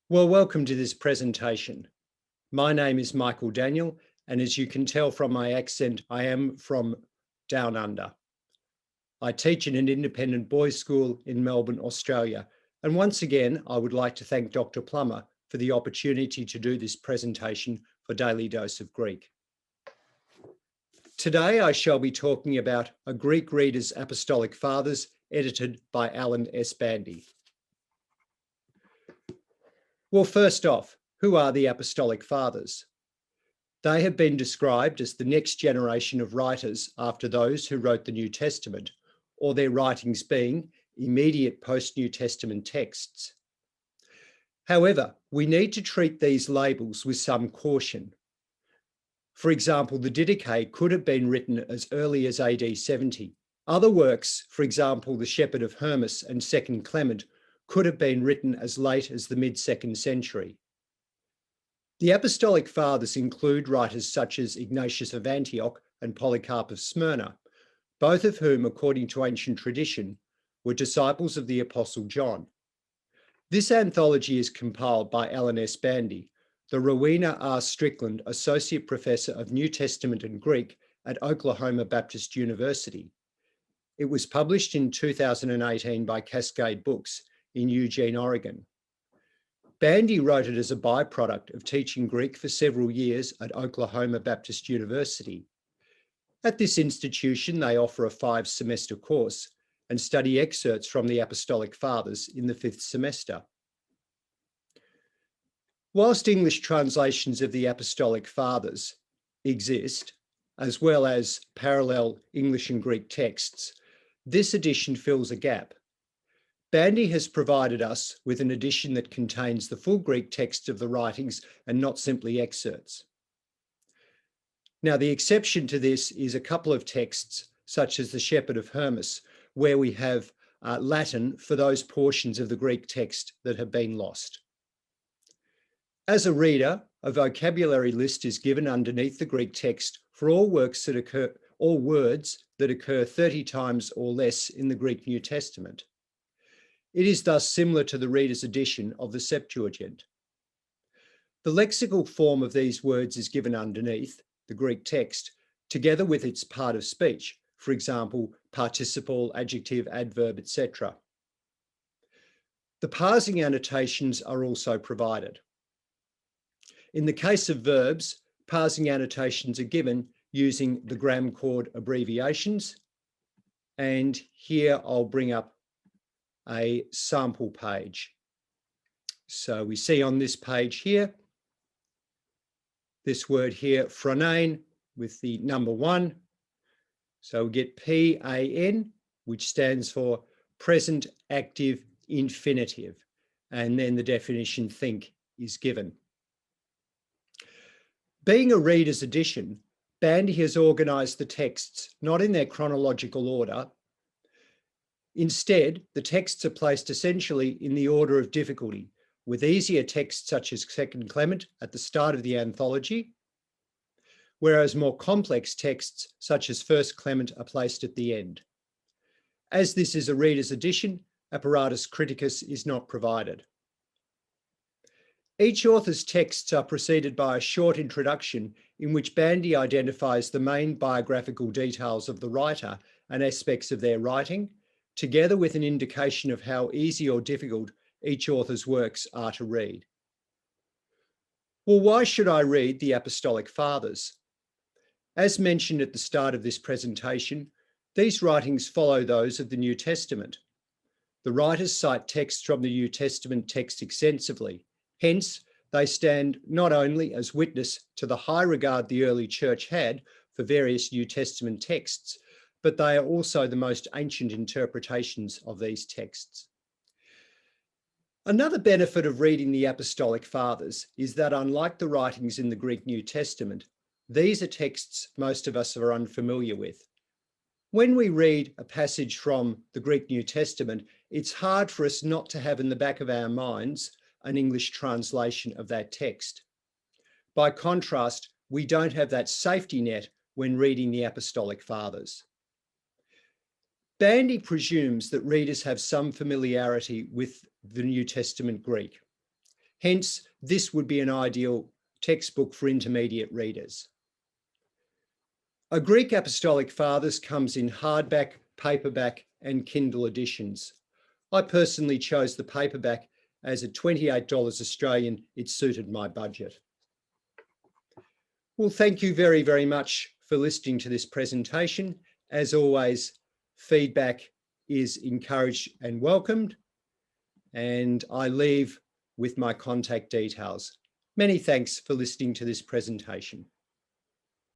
Well, welcome to this presentation. My name is Michael Daniel, and as you can tell from my accent, I am from Down Under. I teach in an independent boys' school in Melbourne, Australia. And once again, I would like to thank Dr. Plummer for the opportunity to do this presentation for Daily Dose of Greek. Today, I shall be talking about A Greek Reader's Apostolic Fathers, edited by Alan S. Bandy. Well, first off, who are the Apostolic Fathers? They have been described as the next generation of writers after those who wrote the New Testament, or their writings being immediate post-New Testament texts. However, we need to treat these labels with some caution. For example, the Didache could have been written as early as AD 70. Other works, for example, the Shepherd of Hermas and Second Clement, could have been written as late as the mid-2nd century. The Apostolic Fathers include writers such as Ignatius of Antioch and Polycarp of Smyrna, both of whom, according to ancient tradition, were disciples of the Apostle John. This anthology is compiled by Alan S. Bandy, the Rowena R. Strickland Associate Professor of New Testament and Greek at Oklahoma Baptist University. It was published in 2018 by Cascade Books in Eugene, Oregon. Bandy wrote it as a byproduct of teaching Greek for several years at Oklahoma Baptist University. At this institution, they offer a 5-semester course and study excerpts from the Apostolic Fathers in the 5th semester. Whilst English translations of the Apostolic Fathers exist, as well as parallel English and Greek texts, this edition fills a gap. Bandy has provided us with an edition that contains the full Greek text of the writings and not simply excerpts. Now, the exception to this is a couple of texts, such as the Shepherd of Hermas, where we have Latin for those portions of the Greek text that have been lost. As a reader, a vocabulary list is given underneath the Greek text for all words that occur 30 times or less in the Greek New Testament. It is thus similar to the reader's edition of the Septuagint. The lexical form of these words is given underneath the Greek text, together with its part of speech, for example, participle, adjective, adverb, etc. The parsing annotations are also provided. In the case of verbs, parsing annotations are given using the gram chord abbreviations. And here I'll bring up a sample page. So we see on this page here, this word here, phronein, with the number 1. So we get PAN, which stands for present active infinitive. And then the definition think is given. Being a reader's edition, Bandy has organised the texts not in their chronological order. Instead, the texts are placed essentially in the order of difficulty, with easier texts such as Second Clement at the start of the anthology, whereas more complex texts such as First Clement are placed at the end. As this is a reader's edition, apparatus criticus is not provided. Each author's texts are preceded by a short introduction in which Bandy identifies the main biographical details of the writer and aspects of their writing, together with an indication of how easy or difficult each author's works are to read. Well, why should I read the Apostolic Fathers? As mentioned at the start of this presentation, these writings follow those of the New Testament. The writers cite texts from the New Testament text extensively. Hence, they stand not only as witness to the high regard the early church had for various New Testament texts, but they are also the most ancient interpretations of these texts. Another benefit of reading the Apostolic Fathers is that, unlike the writings in the Greek New Testament, these are texts most of us are unfamiliar with. When we read a passage from the Greek New Testament, it's hard for us not to have in the back of our minds an English translation of that text. By contrast, we don't have that safety net when reading the Apostolic Fathers. Bandy presumes that readers have some familiarity with the New Testament Greek. Hence, this would be an ideal textbook for intermediate readers. A Greek Apostolic Fathers comes in hardback, paperback, and Kindle editions. I personally chose the paperback as at $28 Australian, it suited my budget. Well, thank you very, very much for listening to this presentation. As always, feedback is encouraged and welcomed, and I leave with my contact details. Many thanks for listening to this presentation.